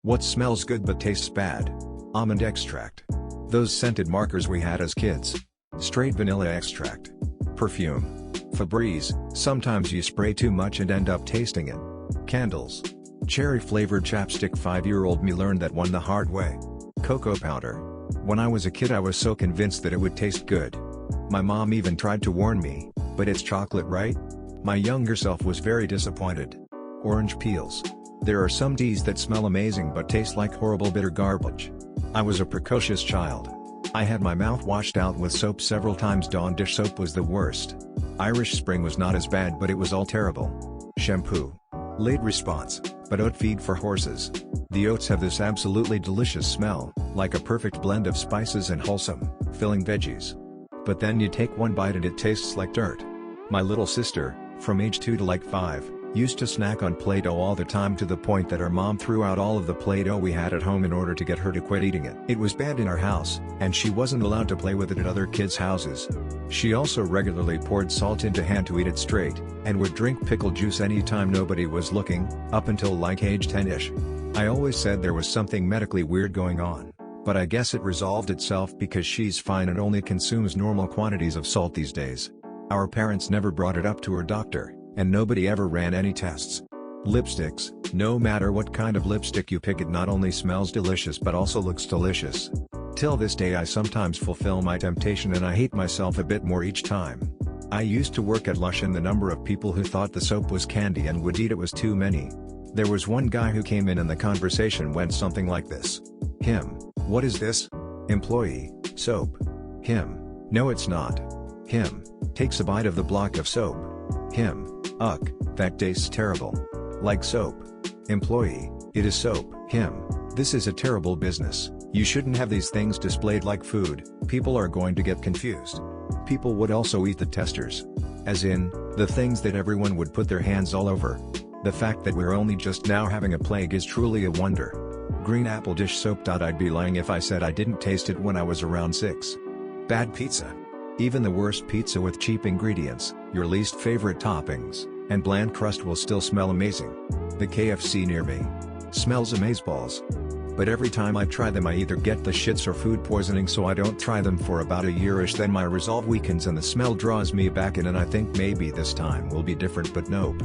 What smells good but tastes bad? Almond extract. Those scented markers we had as kids. Straight vanilla extract. Perfume. Febreze, sometimes you spray too much and end up tasting it. Candles. Cherry-flavored chapstick. 5-year-old me learned that one the hard way. Cocoa powder. When I was a kid I was so convinced that it would taste good. My mom even tried to warn me, but it's chocolate, right? My younger self was very disappointed. Orange peels. There are some teas that smell amazing but taste like horrible bitter garbage. I was a precocious child. I had my mouth washed out with soap several times. Dawn dish soap was the worst. Irish Spring was not as bad but it was all terrible. Shampoo. Late response, but oat feed for horses. The oats have this absolutely delicious smell, like a perfect blend of spices and wholesome, filling veggies. But then you take one bite and it tastes like dirt. My little sister, from age 2 to like 5, used to snack on Play-Doh all the time to the point that her mom threw out all of the Play-Doh we had at home in order to get her to quit eating it. It was banned in our house, and she wasn't allowed to play with it at other kids' houses. She also regularly poured salt into hand to eat it straight, and would drink pickle juice anytime nobody was looking, up until like age 10-ish. I always said there was something medically weird going on, but I guess it resolved itself because she's fine and only consumes normal quantities of salt these days. Our parents never brought it up to her doctor, and nobody ever ran any tests. Lipsticks. No matter what kind of lipstick you pick, it not only smells delicious but also looks delicious. Till this day I sometimes fulfill my temptation and I hate myself a bit more each time. I used to work at Lush and the number of people who thought the soap was candy and would eat it was too many. There was one guy who came in and the conversation went something like this. Him. What is this? Employee. Soap. Him. No it's not. Him. Takes a bite of the block of soap. Him. Ugh, that tastes terrible. Like soap. Employee. It is soap. Him. This is a terrible business. You shouldn't have these things displayed like food. People are going to get confused. People would also eat the testers. As in, the things that everyone would put their hands all over. The fact that we're only just now having a plague is truly a wonder. Green apple dish soap. I'd be lying if I said I didn't taste it when I was around 6. Bad pizza. Even the worst pizza with cheap ingredients, your least favorite toppings, and bland crust will still smell amazing. The KFC near me smells amazeballs. But every time I try them I either get the shits or food poisoning, so I don't try them for about a year-ish. Then my resolve weakens and the smell draws me back in, and I think maybe this time will be different, but nope.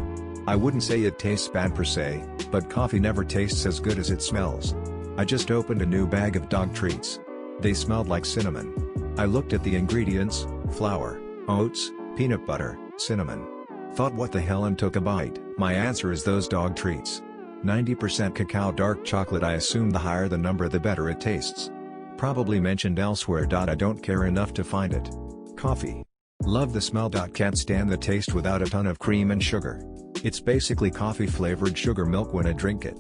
I wouldn't say it tastes bad per se, but coffee never tastes as good as it smells. I just opened a new bag of dog treats. They smelled like cinnamon. I looked at the ingredients: flour, oats, peanut butter, cinnamon. Thought what the hell, and took a bite. My answer is those dog treats. 90% cacao dark chocolate. I assume the higher the number the better it tastes. Probably mentioned elsewhere. I don't care enough to find it. Coffee. Love the smell. Can't stand the taste without a ton of cream and sugar. It's basically coffee flavored sugar milk when I drink it.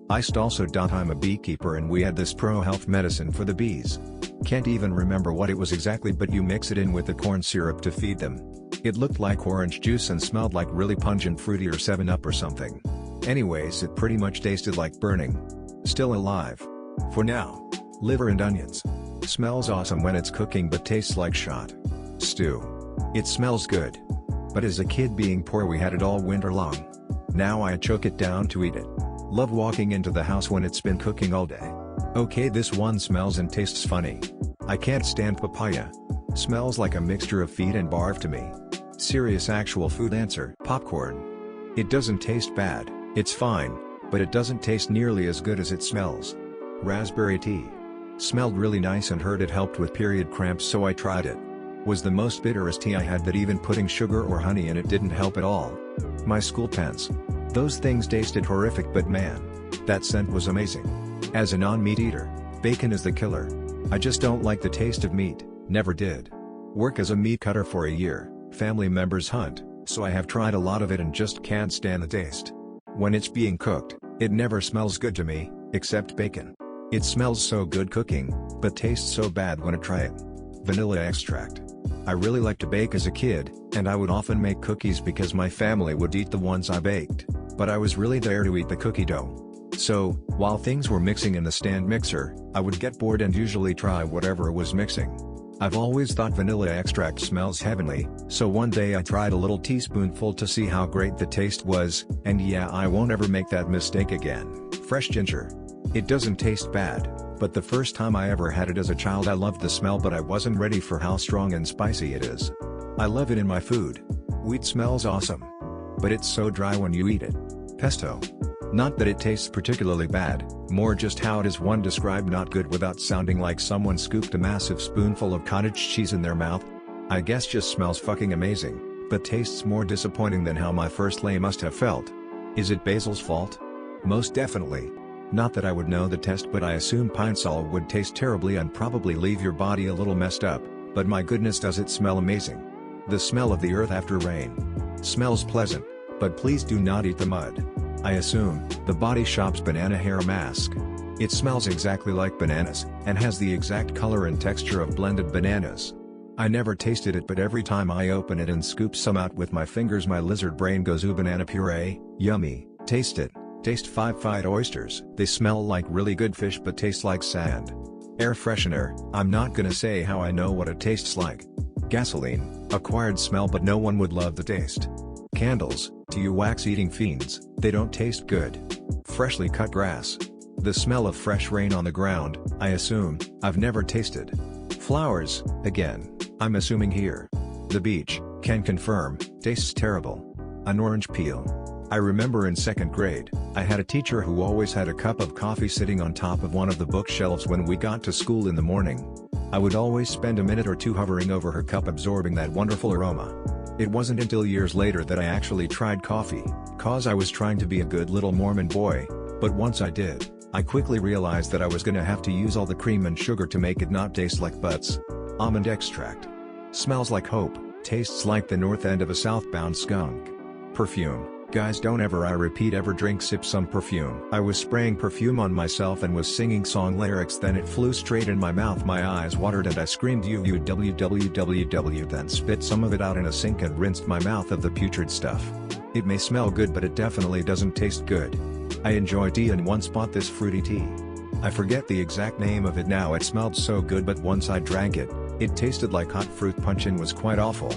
Iced also. I'm a beekeeper and we had this pro-health medicine for the bees. Can't even remember what it was exactly, but you mix it in with the corn syrup to feed them. It looked like orange juice and smelled like really pungent fruity or 7-Up or something. Anyways, it pretty much tasted like burning. Still alive. For now. Liver and onions. Smells awesome when it's cooking but tastes like shot. Stew. It smells good. But as a kid, being poor, we had it all winter long. Now I choke it down to eat it. Love walking into the house when it's been cooking all day. Okay, this one smells and tastes funny. I can't stand papaya. Smells like a mixture of feet and barf to me. Serious actual food answer. Popcorn. It doesn't taste bad, it's fine, but it doesn't taste nearly as good as it smells. Raspberry tea. Smelled really nice and heard it helped with period cramps, so I tried it. Was the most bitterest tea I had, that even putting sugar or honey in it didn't help at all. My school pens. Those things tasted horrific, but man, that scent was amazing. As a non-meat eater, bacon is the killer. I just don't like the taste of meat, never did. Work as a meat cutter for a year, family members hunt, so I have tried a lot of it and just can't stand the taste. When it's being cooked, it never smells good to me, except bacon. It smells so good cooking, but tastes so bad when I try it. Vanilla extract. I really liked to bake as a kid, and I would often make cookies because my family would eat the ones I baked, but I was really there to eat the cookie dough. So, while things were mixing in the stand mixer, I would get bored and usually try whatever was mixing. I've always thought vanilla extract smells heavenly, so one day I tried a little teaspoonful to see how great the taste was, and yeah, I won't ever make that mistake again. Fresh ginger. It doesn't taste bad, but the first time I ever had it as a child I loved the smell, but I wasn't ready for how strong and spicy it is. I love it in my food. Wheat smells awesome. But it's so dry when you eat it. Pesto. Not that it tastes particularly bad, more just how does one describe not good without sounding like someone scooped a massive spoonful of cottage cheese in their mouth? I guess just smells fucking amazing, but tastes more disappointing than how my first lay must have felt. Is it basil's fault? Most definitely. Not that I would know the test, but I assume pine sol would taste terribly and probably leave your body a little messed up, but my goodness does it smell amazing. The smell of the earth after rain. Smells pleasant, but please do not eat the mud. I assume, the Body Shop's banana hair mask. It smells exactly like bananas, and has the exact color and texture of blended bananas. I never tasted it, but every time I open it and scoop some out with my fingers my lizard brain goes ooh, banana puree, yummy. Taste it. Taste 5 fried oysters. They smell like really good fish but taste like sand. Air freshener. I'm not gonna say how I know what it tastes like. Gasoline. Acquired smell but no one would love the taste. Candles. To you wax-eating fiends, they don't taste good. Freshly cut grass. The smell of fresh rain on the ground, I assume. I've never tasted. Flowers. Again, I'm assuming here. The beach. Can confirm. Tastes terrible. An orange peel. I remember in 2nd grade, I had a teacher who always had a cup of coffee sitting on top of one of the bookshelves when we got to school in the morning. I would always spend a minute or two hovering over her cup absorbing that wonderful aroma. It wasn't until years later that I actually tried coffee, cause I was trying to be a good little Mormon boy, but once I did, I quickly realized that I was gonna have to use all the cream and sugar to make it not taste like butts. Almond extract. Smells like hope, tastes like the north end of a southbound skunk. Perfume. Guys, don't ever, I repeat, ever sip some perfume. I was spraying perfume on myself and was singing song lyrics, then it flew straight in my mouth, my eyes watered and I screamed www, then spit some of it out in a sink and rinsed my mouth of the putrid stuff. It may smell good but it definitely doesn't taste good. I enjoy tea and once bought this fruity tea. I forget the exact name of it now, it smelled so good but once I drank it, it tasted like hot fruit punch and was quite awful.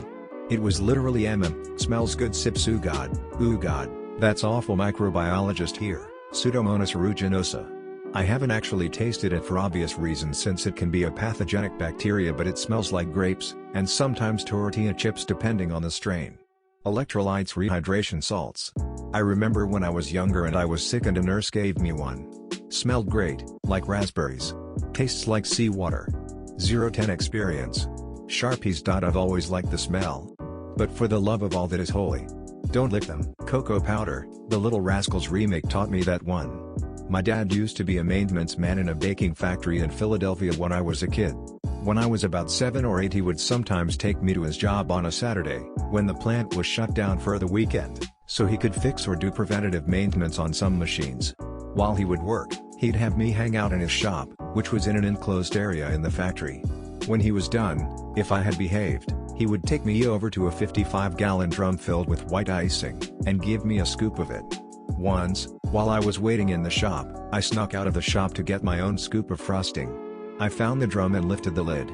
It was literally smells good sips ooh god, that's awful microbiologist here, Pseudomonas aeruginosa. I haven't actually tasted it for obvious reasons since it can be a pathogenic bacteria, but it smells like grapes, and sometimes tortilla chips depending on the strain. Electrolytes rehydration salts. I remember when I was younger and I was sick and a nurse gave me one. Smelled great, like raspberries. Tastes like seawater. 0-10 experience. Sharpies. I've always liked the smell. But for the love of all that is holy, don't lick them. Cocoa powder. The Little Rascals remake taught me that one. My dad used to be a maintenance man in a baking factory in Philadelphia when I was a kid. When I was about 7 or 8 he would sometimes take me to his job on a Saturday, when the plant was shut down for the weekend, so he could fix or do preventative maintenance on some machines. While he would work, he'd have me hang out in his shop, which was in an enclosed area in the factory. When he was done, if I had behaved, he would take me over to a 55-gallon drum filled with white icing, and give me a scoop of it. Once, while I was waiting in the shop, I snuck out of the shop to get my own scoop of frosting. I found the drum and lifted the lid.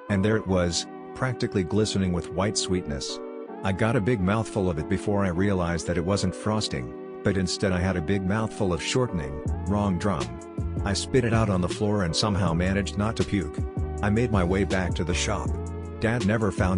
And there it was, practically glistening with white sweetness. I got a big mouthful of it before I realized that it wasn't frosting, but instead I had a big mouthful of shortening. Wrong drum. I spit it out on the floor and somehow managed not to puke. I made my way back to the shop. Dad never found